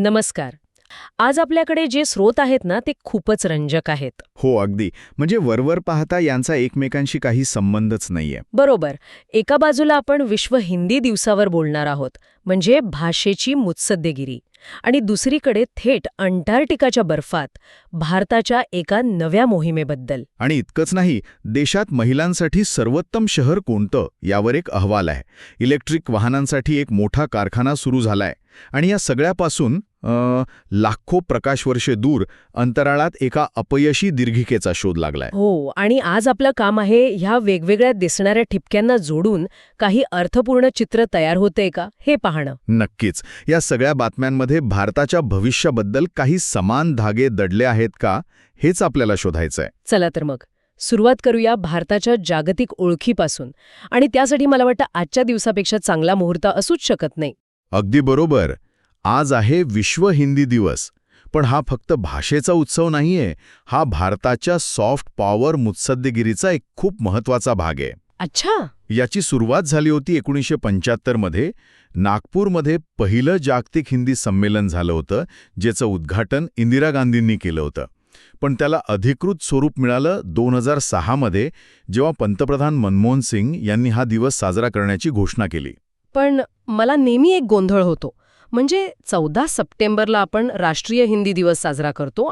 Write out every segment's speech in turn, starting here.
नमस्कार. आज आपल्याकडे जे स्रोत आहेत ना ते खूपच रंजक आहेत. हो, अगदी. म्हणजे वरवर पाहता यांचा एकमेकांशी काही संबंधच नाहीये. बरोबर. एका बाजूला आपण विश्व हिंदी दिवसावर बोलणार आहोत, म्हणजे भाषेची मुत्सद्देगिरी. आणि दुसरीकडे थेट अंटार्क्टिकाच्या बर्फात भारताच्या एका नव्या मोहिमेबद्दल. आणि इतकंच नाही, देशात महिलांसाठी सर्वोत्तम शहर कोणतं यावर एक अहवाल आहे. इलेक्ट्रिक वाहनांसाठी एक मोठा कारखाना सुरू झालाय. आणि या सगळ्यापासून लाखो प्रकाशवर्षे दूर अंतराळात एका अपयशी दीर्घिकेचा शोध लागलाय. हो, आणि आज आपलं काम आहे ह्या वेगवेगळ्या दिसणाऱ्या ठिपक्यांना जोडून काही अर्थपूर्ण चित्र तयार होतंय का हे पाहणं. नक्कीच. या सगळ्या बातम्यांमध्ये भारताच्या भविष्याबद्दल काही समान धागे दडले आहेत का, हेच आपल्याला शोधायचंय. चला तर मग सुरुवात करूया भारताच्या जागतिक ओळखीपासून. आणि त्यासाठी मला वाटतं आजच्या दिवसापेक्षा चांगला मुहूर्त असूच शकत नाही. अगदी बरोबर. आज आहे विश्व हिंदी दिवस. पण हा फक्त भाषेचा उत्सव नाहीये, हा भारताच्या सॉफ्ट पॉवर मुत्सद्देगिरीचा एक खूप महत्वाचा भाग आहे. अच्छा. याची सुरुवात झाली होती 1975 मध्ये. नागपूरमध्ये पहिलं जागतिक हिंदी संमेलन झालं होतं, ज्याचं उद्घाटन इंदिरा गांधींनी केलं होतं. पण त्याला अधिकृत स्वरूप मिळालं 2006 मध्ये, जेव्हा पंतप्रधान मनमोहन सिंग यांनी हा दिवस साजरा करण्याची घोषणा केली. पण मला नेहमी एक गोंधळ होतो. म्हणजे 14 सप्टेंबरला आपण राष्ट्रीय हिंदी दिवस साजरा करतो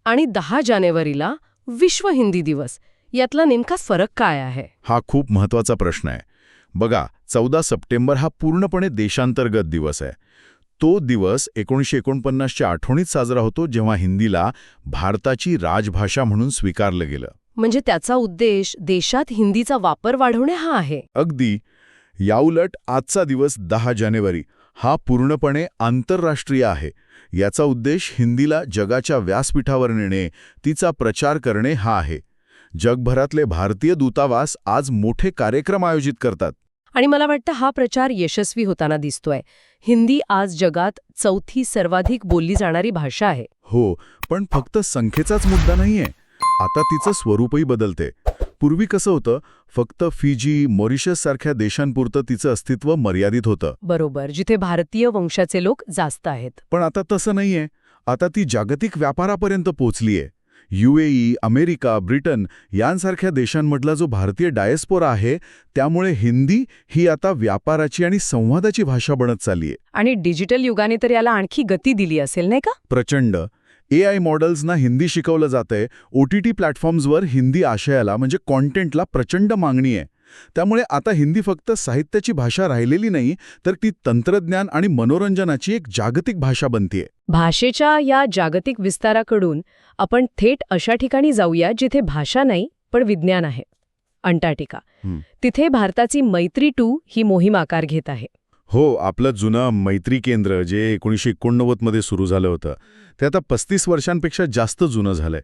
आणि 10 जानेवारीला विश्व हिंदी दिवस. यातला नेमका फरक काय आहे? हा खूप महत्वाचा प्रश्न आहे. बघा, 14 सप्टेंबर हा पूर्णपणे देशांतर्गत दिवस आहे. तो दिवस 1949च्या आठवणीत साजरा होतो, जेव्हा हिंदीला भारताची राजभाषा म्हणून स्वीकारलं गेलं. म्हणजे त्याचा उद्देश देशात हिंदीचा वापर वाढवणे हा आहे. अगदी. याउलट आजचा दिवस 10 जानेवारी हा पूर्णपणे आंतरराष्ट्रीय आहे. याचा उद्देश हिंदीला जगाच्या व्यासपीठावर नेणे, तिचा प्रचार करणे हा आहे. जगभरातले भारतीय दूतावास आज मोठे कार्यक्रम आयोजित करतात. आणि मला वाटतं हा प्रचार यशस्वी होताना दिसतोय. हिंदी आज जगात 4थी सर्वाधिक बोलली जाणारी भाषा आहे. हो, पण फक्त संख्येचाच मुद्दा नाहीये. आता तिचं स्वरूपही बदलते. पूर्वी कसं होतं, फक्त फिजी, मॉरिशस सारख्या देशांपुरतं तिचं अस्तित्व मर्यादित होतं. बरोबर, जिथे भारतीय वंशाचे लोक जास्त आहेत. पण आता तसं नाहीये. आता ती जागतिक व्यापारापर्यंत पोचलीये. UAE, अमेरिका, ब्रिटन यांसारख्या देशांमधला जो भारतीय डायस्पोरा आहे, त्यामुळे हिंदी ही आता व्यापाराची आणि संवादाची भाषा बनत चाललीये. आणि डिजिटल युगाने तर याला आणखी गती दिली असेल, नाही का? प्रचंड. AI मॉडेल्सना हिंदी शिकवलं जातंय. OTT प्लॅटफॉर्म्सवर हिंदी आशयाला म्हणजे कॉन्टेंटला प्रचंड मागणी आहे. त्यामुळे आता हिंदी फक्त साहित्याची भाषा राहिलेली नाही, तर ती तंत्रज्ञान आणि मनोरंजनाची एक जागतिक भाषा बनतेय. भाषेच्या या जागतिक विस्ताराकडून आपण थेट अशा ठिकाणी जाऊया जिथे भाषा नाही पण विज्ञान आहे. अंटार्क्टिका. तिथे भारताची मैत्री-2 ही मोहीम आकार घेत आहे. हो, आपलं जुनं मैत्री केंद्र जे 1989 मध्ये सुरू झालं होतं, ते आता 35 वर्षांपेक्षा जास्त जुनं झालंय.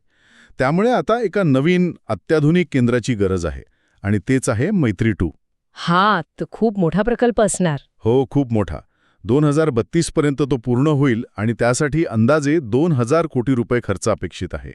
त्यामुळे आता एका नवीन अत्याधुनिक केंद्राची गरज आहे. आणि तेच आहे मैत्री-2. हा तर खूप मोठा प्रकल्प असणार. हो, खूप मोठा. 2032 पर्यंत तो पूर्ण होईल आणि त्यासाठी अंदाजे 2000 कोटी रुपये खर्च अपेक्षित आहे.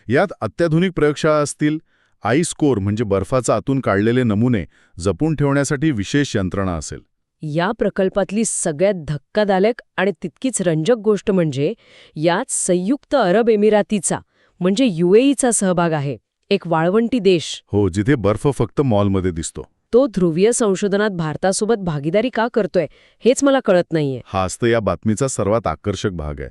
यात अत्याधुनिक प्रयोगशाळा असतील, आईस कोर म्हणजे बर्फाचा आतून काढलेले नमुने जपून ठेवण्यासाठी विशेष यंत्रणा असेल. या प्रकल्पातली सगळ्यात धक्कादायक आणि तितकीच रंजक गोष्ट म्हणजे यात संयुक्त अरब एमिरातीचा म्हणजे UAEचा सहभाग आहे. एक वाळवंटी देश. हो, जिथे बर्फ फक्त मॉलमध्ये दिसतो. तो ध्रुवीय संशोधनात भारतासोबत भागीदारी का करतोय हेच मला कळत नाहीये. हाच तर या बातमीचा सर्वात आकर्षक भाग आहे.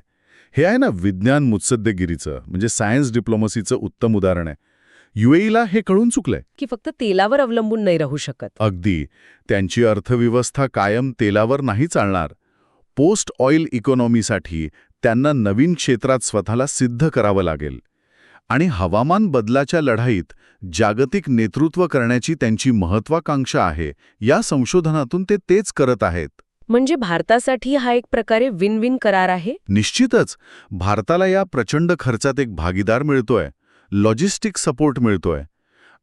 हे आहे ना विज्ञान मुत्सद्देगिरीचं म्हणजे सायन्स डिप्लोमसीचं उत्तम उदाहरण आहे. UAEला हे कळून चुकलंय की फक्त तेलावर अवलंबून नाही राहू शकत. अगदी. त्यांची अर्थव्यवस्था कायम तेलावर नाही चालणार. पोस्ट ऑइल इकॉनॉमीसाठी त्यांना नवीन क्षेत्रात स्वतःला सिद्ध करावं लागेल. आणि हवामान बदलाच्या लढाईत जागतिक नेतृत्व करण्याची त्यांची महत्वाकांक्षा आहे. या संशोधनातून ते तेच करत आहेत. म्हणजे भारतासाठी हा एक प्रकारे विन विन करार आहे. निश्चितच. भारताला या प्रचंड खर्चात एक भागीदार मिळतोय, लॉजिस्टिक सपोर्ट मिळतोय.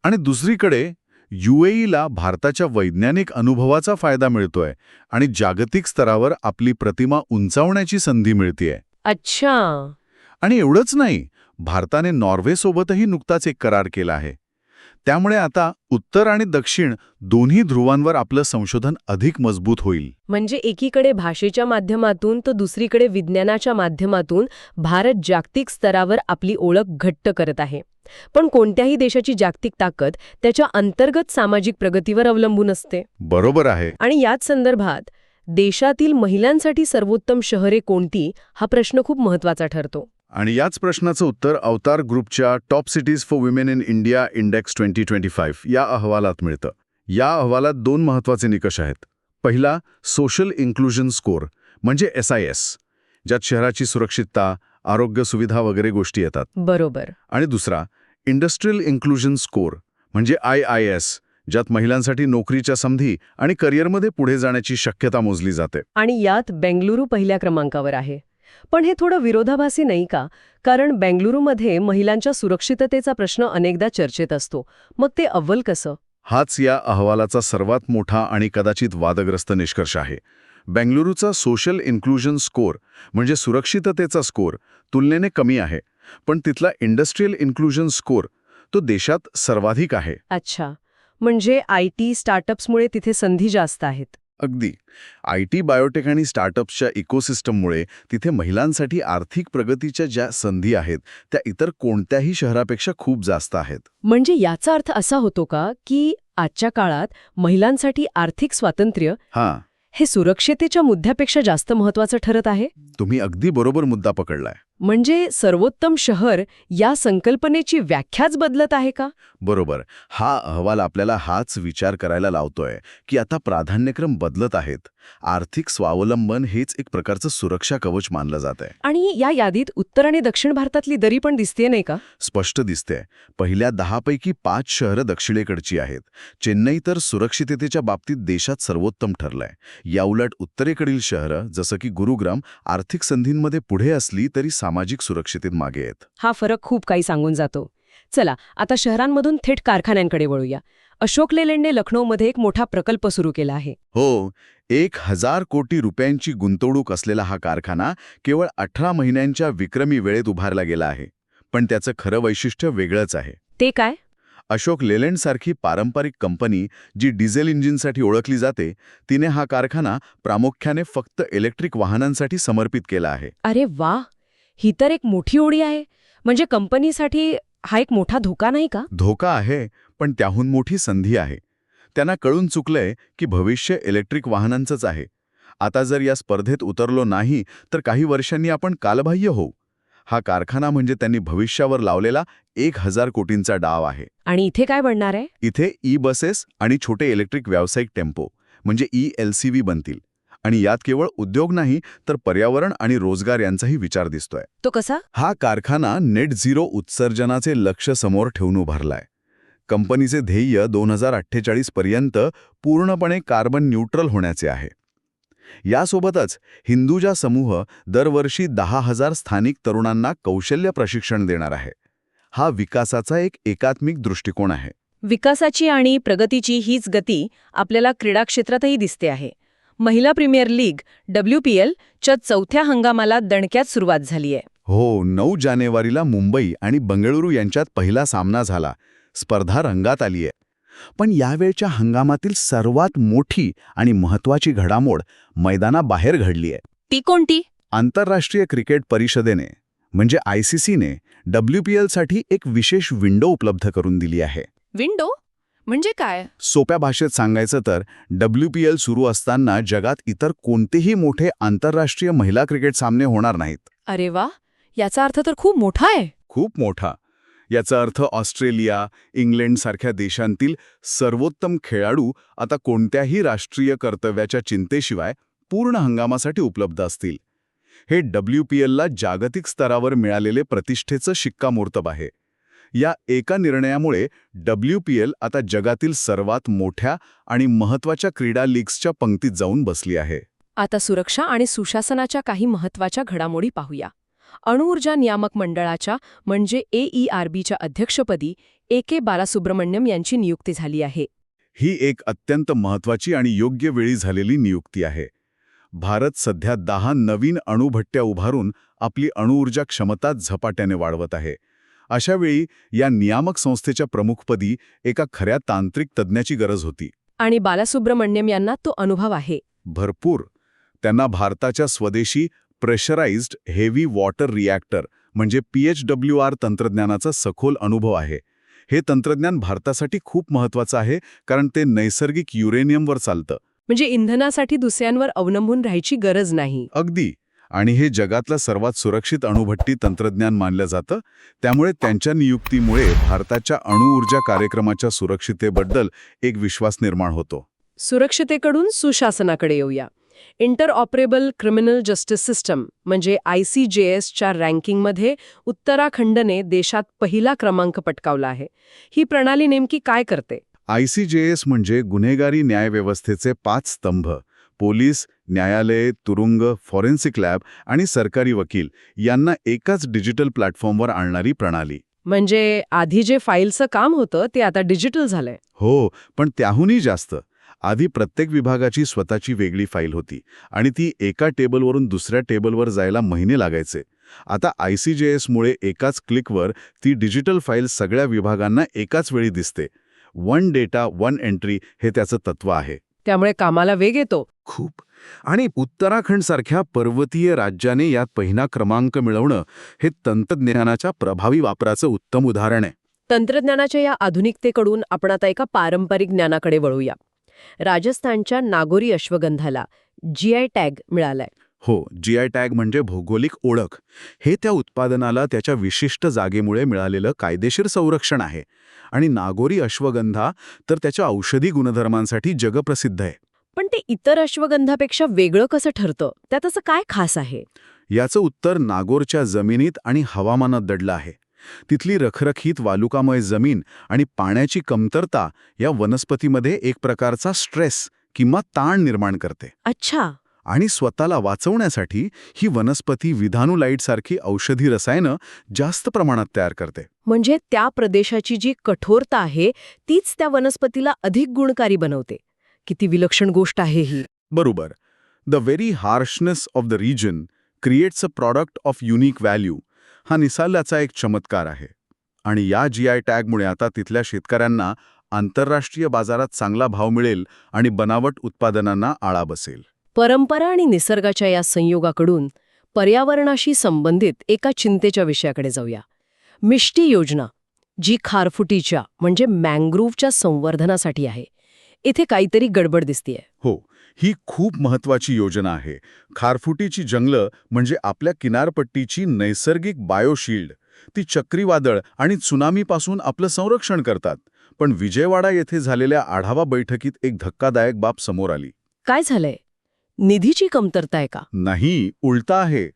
आणि दुसरीकडे UAEला भारताच्या वैज्ञानिक अनुभवाचा फायदा मिळतोय आणि जागतिक स्तरावर आपली प्रतिमा उंचावण्याची संधी मिळतेय. अच्छा. आणि एवढंच नाही, भारताने नॉर्वेसोबतही नुकताच एक करार केला आहे. त्यामुळे आता उत्तर आणि दक्षिण दोन्ही ध्रुवांवर आपलं संशोधन अधिक मजबूत होईल. म्हणजे एकीकडे भाषेच्या माध्यमातून तर दुसरीकडे विज्ञानाच्या माध्यमातून भारत जागतिक स्तरावर आपली ओळख घट्ट करत आहे. पण कोणत्याही देशाची जागतिक ताकद त्याच्या अंतर्गत सामाजिक प्रगतीवर अवलंबून असते. बरोबर आहे. आणि याच संदर्भात देशातील महिलांसाठी सर्वोत्तम शहरे कोणती हा प्रश्न खूप महत्वाचा ठरतो. आणि याच प्रश्नाचं उत्तर अवतार ग्रुपच्या top cities for women in India index 2025 या अहवालात मिळतं. या अहवालात 2 महत्त्वाचे निकष आहेत. पहिला, सोशल इन्क्लुजन स्कोअर म्हणजे SIS, ज्यात शहराची सुरक्षितता, आरोग्य सुविधा वगैरे गोष्टी येतात. बरोबर. आणि दुसरा, इंडस्ट्रियल इन्क्लुजन स्कोअर म्हणजे IIS, ज्यात महिलांसाठी नोकरीच्या संधी आणि करिअरमध्ये पुढे जाण्याची शक्यता मोजली जाते. आणि यात बेंगलुरू पहिल्या क्रमांकावर आहे. पण हे थोडं विरोधाभासी नाही का? कारण बेंगलुरूमध्ये महिलांच्या सुरक्षिततेचा प्रश्न अनेकदा चर्चेत असतो. मग ते अव्वल कसं? हाच या अहवालाचा सर्वात मोठा आणि कदाचित वादग्रस्त निष्कर्ष आहे. बेंगलुरूचा सोशल इन्क्लुजन स्कोअर म्हणजे सुरक्षिततेचा स्कोअर तुलनेने कमी आहे, पण तिथला इंडस्ट्रियल इन्क्लुजन स्कोअर तो देशात सर्वाधिक आहे. अच्छा, म्हणजे IT स्टार्टअप्समुळे तिथे संधी जास्त आहेत. अगदी. IT, बायोटेक आणि स्टार्टअप्सच्या इकोसिस्टममुळे तिथे महिलांसाठी आर्थिक प्रगतीच्या ज्या संधी आहेत त्या इतर कोणत्याही शहरापेक्षा खूप जास्त आहेत. म्हणजे याचा अर्थ असा होतो का की आजच्या काळात महिलांसाठी आर्थिक स्वातंत्र्य हां, हे सुरक्षितेच्या मुद्द्यापेक्षा जास्त महत्वाचं ठरत आहे? तुम्ही अगदी बरोबर मुद्दा पकडलाय. म्हणजे सर्वोत्तम शहर या संकल्पनेची व्याख्याच बदलत आहे का? बरोबर. हा अहवाल आपल्याला हाच विचार करायला लावतोय की आता प्राधान्यक्रम बदलत आहेत. आर्थिक स्वावलंबन हेच एक प्रकारचं सुरक्षा कवच मानलं जात आहे. आणि या यादीत उत्तर आणि दक्षिण भारतातली दरी पण दिसते नाही का? स्पष्ट दिसते. पहिल्या 10 पैकी 5 शहरं दक्षिणेकडची आहेत. चेन्नई तर सुरक्षिततेच्या बाबतीत देशात सर्वोत्तम ठरलंय. याउलट उत्तरेकडील शहरं जसं की गुरुग्राम आर्थिक संधींमध्ये पुढे असली तरी सामाजिक सुरक्षितेत मागे आहेत. हा फरक खूप काही सांगून जातो. चला आता शहरांमधून थेट कारखान्यांकडे वळूया. अशोक लेलँडने लखनौमध्ये एक मोठा प्रकल्प सुरू केला आहे. हो, 1000 कोटी रुपयांची गुंतवणूक असलेला हा कारखाना केवळ 18 महिन्यांच्या विक्रमी वेळेत उभारला गेला आहे. पण त्याचं खरं वैशिष्ट्य वेगळंच आहे. ते काय? अशोक लेलँडसारखी पारंपरिक कंपनी जी डिझेल इंजिनसाठी ओळखली जाते, तिने हा कारखाना प्रामुख्याने फक्त इलेक्ट्रिक वाहनांसाठी समर्पित केला आहे. अरे वा, ही तर एक मोठी ओढी आहे. म्हणजे कंपनीसाठी हा एक मोठा धोका नाही का? धोका आहे, पण त्याहून मोठी संधी आहे. त्यांना कळून चुकलंय की भविष्य इलेक्ट्रिक वाहनांचंच आहे. आता जर या स्पर्धेत उतरलो नाही तर काही वर्षांनी आपण कालबाह्य होऊ. हा कारखाना म्हणजे त्यांनी भविष्यावर लावलेला 1000 कोटींचा डाव आहे. आणि इथे काय बनणार आहे? इथे बसेस आणि छोटे इलेक्ट्रिक व्यावसायिक टेम्पो म्हणजे ELCV बनतील. आणि यात केवळ उद्योग नाही तर पर्यावरण आणि रोजगार यांचाही विचार दिसतोय. तो कसा? हा कारखाना नेट झिरो उत्सर्जनाचे लक्ष्य समोर ठेवून उभारलाय. कंपनीचे ध्येय 2048 पर्यंत पूर्णपणे कार्बन न्यूट्रल होण्याचे आहे. यासोबतच हिंदुजा समूह दरवर्षी 10,000 स्थानिक तरुणांना कौशल्य प्रशिक्षण देणार आहे. हा विकासाचा एक एकात्मिक दृष्टिकोन आहे. विकासाची आणि प्रगतीची हीच गती आपल्याला क्रीडा क्षेत्रातही दिसते आहे. महिला प्रीमियर लीग WPL च्या 4थ्या हंगामाला दणक्यात सुरुवात झाली आहे. हो, 9 जानेवारीला मुंबई आणि बंगळुरू यांच्यात पहिला सामना झाला. स्पर्धा रंगात आली आहे. पण यावेळच्या हंगामातील सर्वात मोठी आणि महत्त्वाची घडामोड मैदानाबाहेर घडली आहे. ती कोणती? आंतरराष्ट्रीय क्रिकेट परिषदेने म्हणजे ICCने WPLसाठी एक विशेष विंडो उपलब्ध करून दिली आहे. विंडो म्हणजे काय? सोप्या भाषेत सांगायचं तर WPL सुरू असताना जगात इतर कोणतेही मोठे आंतरराष्ट्रीय महिला क्रिकेट सामने होणार नाहीत. अरे वा, याचा अर्थ तर खूप मोठा आहे. खूप मोठा. याचा अर्थ ऑस्ट्रेलिया, इंग्लंड सारख्या देशांतील सर्वोत्तम खेळाडू आता कोणत्याही राष्ट्रीय कर्तव्याच्या चिंतेशिवाय पूर्ण हंगामासाठी उपलब्ध असतील. हे WPLला जागतिक स्तरावर मिळालेले प्रतिष्ठेचं शिक्कामोर्तब आहे. या एका निर्णयामुळे WPL आता जगातील सर्वात मोठ्या आणि महत्त्वाच्या क्रीडा लीग्सच्या पंक्तीत जाऊन बसली आहे. आता सुरक्षा आणि सुशासनाच्या काही महत्त्वाच्या घडामोडी पाहूया. अणुऊर्जा नियामक मंडळाच्या म्हणजे AERBच्या अध्यक्षपदी AK बालासुब्रमण्यम यांची नियुक्ती झाली आहे. ही एक अत्यंत महत्त्वाची आणि योग्य वेळी झालेली नियुक्ती आहे. भारत सध्या 10 नवीन अणुभट्ट्या उभारून आपली अणुऊर्जा क्षमता झपाट्याने वाढवत आहे. अशावेळी या नियामक संस्थेच्या प्रमुखपदी एका खऱ्या तांत्रिक तज्ज्ञाची गरज होती. आणि बालासुब्रमण्यम यांना तो अनुभव आहे. भरपूर. त्यांना भारताच्या स्वदेशी प्रेशराइज्ड हेवी वॉटर रिॲक्टर म्हणजे PHWR तंत्रज्ञानाचा सखोल अनुभव आहे. हे तंत्रज्ञान भारतासाठी खूप महत्वाचं आहे, कारण ते नैसर्गिक युरेनियमवर चालतं. म्हणजे इंधनासाठी दुसऱ्यांवर अवलंबून राहायची गरज नाही. अगदी. आणि हे जगातलं सर्वात सुरक्षित अणुभट्टी तंत्रज्ञान मानलं जातं. त्यामुळे त्यांच्या नियुक्तीमुळे भारताच्या अणुऊर्जा कार्यक्रमाच्या सुरक्षितेबद्दल एक विश्वास निर्माण होतो. सुरक्षितेकडून सुशासनाकडे येऊया. इंटरऑपरेबल क्रिमिनल जस्टिस सिस्टम म्हणजे ICJSच्या रँकिंगमध्ये उत्तराखंडने देशात पहिला क्रमांक पटकावला आहे. ही प्रणाली नेमकी काय करते? ICJS म्हणजे गुन्हेगारी न्यायव्यवस्थेचे 5 स्तंभ: पोलीस, न्यायालय, तुरुंग, फॉरेन्सिक लॅब आणि सरकारी वकील यांना एकाच डिजिटल प्लॅटफॉर्मवर आणणारी प्रणाली. म्हणजे आधी जे फाईलचं काम होतं ते आता डिजिटल झालंय. हो, पण त्याहूनही जास्त. आधी प्रत्येक विभागाची स्वतःची वेगळी फाईल होती आणि ती एका टेबलवरून दुसऱ्या टेबलवर जायला महिने लागायचे. आता ICJSमुळे एकाच क्लिकवर ती डिजिटल फाईल सगळ्या विभागांना एकाच वेळी दिसते. वन डेटा वन एंट्री हे त्याचं तत्व आहे. त्यामुळे कामाला वेग येतो. खूप. आणि उत्तराखंडसारख्या पर्वतीय राज्याने यात पहिला क्रमांक मिळवणं हे तंत्रज्ञानाच्या प्रभावी वापराचं उत्तम उदाहरण आहे. तंत्रज्ञानाच्या या आधुनिकतेकडून आपण आता एका पारंपरिक ज्ञानाकडे वळूया. राजस्थानच्या नागोरी अश्वगंधाला GI टॅग मिळालाय. हो, GI टॅग म्हणजे भौगोलिक ओळख. हे त्या उत्पादनाला त्याच्या विशिष्ट जागेमुळे मिळालेलं कायदेशीर संरक्षण आहे. आणि नागोरी अश्वगंधा तर त्याच्या औषधी गुणधर्मांसाठी जगप्रसिद्ध आहे. पण ते इतर अश्वगंधापेक्षा वेगळं कसं ठरतं? त्यात असं काय खास आहे? याचं उत्तर नागोरच्या जमिनीत आणि हवामानात दडलं आहे. तिथली रखरखीत वालुकामय जमीन आणि पाण्याची कमतरता या वनस्पतीमध्ये एक प्रकारचा स्ट्रेस किंवा ताण निर्माण करते. अच्छा. आणि स्वतःला वाचवण्यासाठी ही वनस्पती विधानुलाइटसारखी औषधी रसायनं जास्त प्रमाणात तयार करते. म्हणजे त्या प्रदेशाची जी कठोरता आहे तीच त्या वनस्पतीला अधिक गुणकारी बनवते. किती विलक्षण गोष्ट आहे ही. बरोबर. The very harshness of the region creates a product of unique value हा निसर्गाचा एक चमत्कार आहे. आणि या GI टॅगमुळे आता तिथल्या शेतकऱ्यांना आंतरराष्ट्रीय बाजारात चांगला भाव मिळेल आणि बनावट उत्पादनांना आळा बसेल. परंपरा आणि निसर्गाच्या या संयोगाकडून पर्यावरणाशी संबंधित एका चिंतेच्या विषयाकडे जाऊया. मिष्टी योजना, जी खारफुटीच्या म्हणजे मँग्रोव्हच्या संवर्धनासाठी आहे. इथे काहीतरी गडबड दिसतीये. हो, ही खूप महत्वाची योजना आहे. खारफुटीची जंगलं म्हणजे आपल्या किनारपट्टीची नैसर्गिक बायोशील्ड. ती चक्रीवादळ आणि त्सुनामीपासून आपलं संरक्षण करतात. पण विजयवाडा येथे झालेल्या आढावा बैठकीत एक धक्कादायक बाब समोर आली. काय झालंय? निधीची कमतरता आहे का? नाही, उलटा आहे.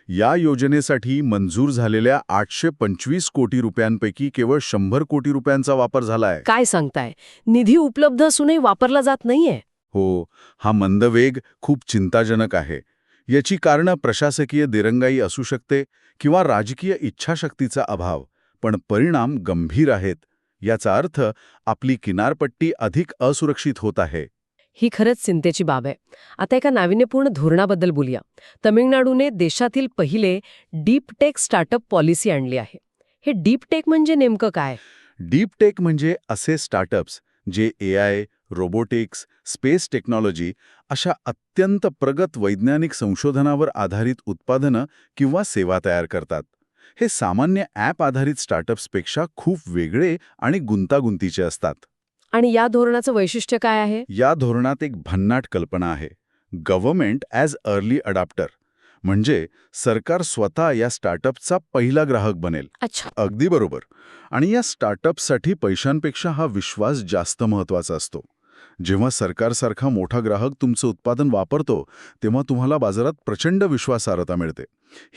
या योजनेसाठी मंजूर झालेल्या 825 कोटी रुपयांपैकी केवळ 100 कोटी रुपयांचा वापर झालाय. काय सांगताय? निधी उपलब्ध असूनही वापरला जात नाहीये. हो, हा मंदवेग खूप चिंताजनक आहे. याची कारणं प्रशासकीय दिरंगाई असू शकते किंवा राजकीय इच्छाशक्तीचा अभाव, पण परिणाम गंभीर आहेत. याचा अर्थ आपली किनारपट्टी अधिक असुरक्षित होत आहे. ही खरंच चिंतेची बाब आहे. आता एका नाविन्यपूर्ण धोरणाबद्दल बोलूया. तमिळनाडूने देशातील पहिले डीप टेक स्टार्टअप पॉलिसी आणली आहे. हे डीप टेक म्हणजे नेमकं काय? डीप टेक म्हणजे असे स्टार्टअप्स जे AI, रोबोटिक्स, स्पेस टेक्नॉलॉजी अशा अत्यंत प्रगत वैज्ञानिक संशोधनावर आधारित उत्पादनं किंवा सेवा तयार करतात. हे सामान्य ॲप आधारित स्टार्टअप्सपेक्षा खूप वेगळे आणि गुंतागुंतीचे असतात. आणि या धोरणाचं वैशिष्ट्य काय आहे? या धोरणात एक भन्नाट कल्पना आहे. Government as early adopter. म्हणजे सरकार स्वतः या स्टार्टअपचा पहिला ग्राहक बनेल. अच्छा. अगदी बरोबर. आणि या स्टार्टअपसाठी पैशांपेक्षा हा विश्वास जास्त महत्त्वाचा असतो. जेव्हा सरकारसारखा मोठा ग्राहक तुमचं उत्पादन वापरतो तेव्हा तुम्हाला बाजारात प्रचंड विश्वासार्हता मिळते.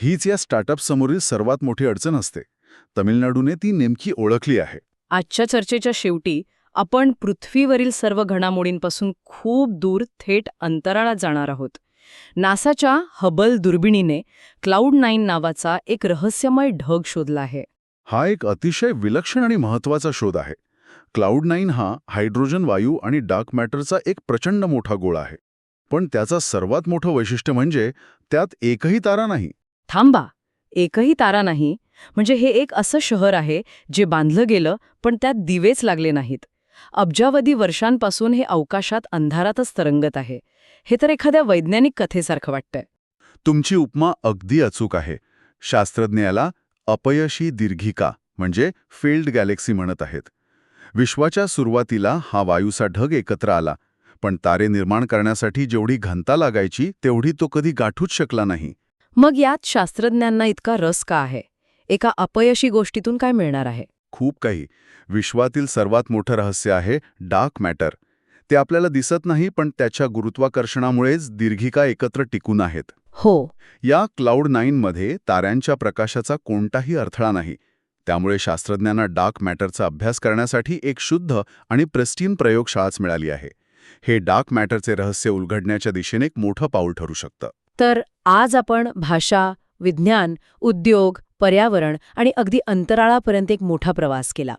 हीच या स्टार्टअपसमोरील सर्वात मोठी अडचण असते. तमिळनाडूने ती नेमकी ओळखली आहे. आजच्या चर्चेच्या शेवटी आपण पृथ्वीवरील सर्व घडामोडींपासून खूप दूर थेट अंतराळात जाणार आहोत. नासाच्या हबल दुर्बिणीने Cloud9 नावाचा एक रहस्यमय ढग शोधला आहे. हा एक अतिशय विलक्षण आणि महत्त्वाचा शोध आहे. Cloud9 हा हायड्रोजन वायू आणि डार्क मॅटरचा एक प्रचंड मोठा गोळा आहे. पण त्याचा सर्वात मोठं वैशिष्ट्य म्हणजे त्यात एकही तारा नाही. थांबा, एकही तारा नाही, म्हणजे हे एक असं शहर आहे जे बांधलं गेलं पण त्यात दिवेच लागले नाहीत. अब्जावधी वर्षांपासून हे अवकाशात अंधारातच तरंगत आहे. हे तर एखाद्या वैज्ञानिक कथेसारखं वाटतंय. तुमची उपमा अगदी अचूक आहे. शास्त्रज्ञ याला अपयशी दीर्घिका म्हणजे फेल्ड गॅलेक्सी म्हणत आहेत. विश्वाच्या सुरुवातीला हा वायूचा ढग एकत्र आला, पण तारे निर्माण करण्यासाठी जेवढी घनता लागायची तेवढी तो कधी गाठूच शकला नाही. मग यात शास्त्रज्ञांना इतका रस का आहे? एका अपयशी गोष्टीतून काय मिळणार आहे? खूप काही. विश्वातील सर्वात मोठं रहस्य आहे डार्क मॅटर. ते आपल्याला दिसत नाही, पण त्याच्या गुरुत्वाकर्षणामुळेच दीर्घिका एकत्र टिकून आहेत. हो. या Cloud9 मध्ये ताऱ्यांच्या प्रकाशाचा कोणताही अडथळा नाही. त्यामुळे शास्त्रज्ञांना डार्क मॅटरचा अभ्यास करण्यासाठी एक शुद्ध आणि प्रिस्टीन प्रयोगशाळाच मिळाली आहे. हे डार्क मॅटरचे रहस्य उलगडण्याच्या दिशेने एक मोठं पाऊल ठरू शकतं. तर आज आपण भाषा, विज्ञान, उद्योग, पर्यावरण आणि अगदी अंतराळापर्यंत एक मोठा प्रवास केला.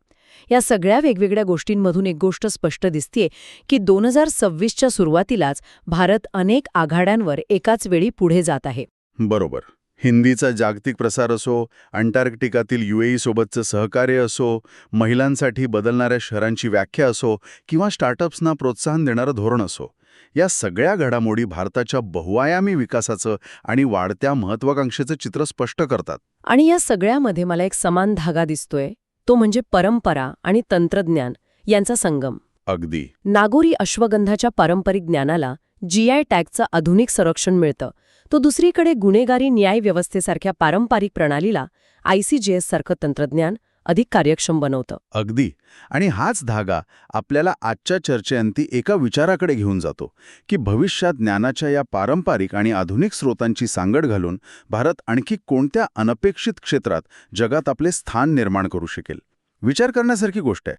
या सगळ्या वेगवेगळ्या गोष्टींमधून एक गोष्ट स्पष्ट दिसतेय की 2026च्या सुरुवातीलाच भारत अनेक आघाड्यांवर एकाच वेळी पुढे जात आहे. बरोबर. हिंदीचा जागतिक प्रसार असो, अंटार्क्टिकातील UAE सोबतचं सहकार्य असो, महिलांसाठी बदलणाऱ्या शहरांची व्याख्या असो किंवा स्टार्टअप्सना प्रोत्साहन देणारं धोरण असो, या सगळ्या घडामोडी भारताच्या बहुआयामी विकासाचं आणि वाढत्या महत्वाकांक्षेचं चित्र स्पष्ट करतात. आणि या सगळ्यामध्ये मला एक समान धागा दिसतोय, तो म्हणजे परंपरा आणि तंत्रज्ञान यांचा संगम. अगदी. नागोरी अश्वगंधाच्या पारंपरिक ज्ञानाला GI टॅगचं आधुनिक संरक्षण मिळतं. तो दुसरीकडे गुन्हेगारी न्याय व्यवस्थेसारख्या पारंपरिक प्रणालीला ICJS सारखं तंत्रज्ञान अधिक कार्यक्षम बनवतं. अगदी. आणि हाच धागा आपल्याला आजच्या चर्चेअंती एका विचाराकडे घेऊन जातो की भविष्यात ज्ञानाच्या या पारंपरिक आणि आधुनिक स्रोतांची सांगड घालून भारत आणखी कोणत्या अनपेक्षित क्षेत्रात जगात आपले स्थान निर्माण करू शकेल. विचार करण्यासारखी गोष्ट आहे.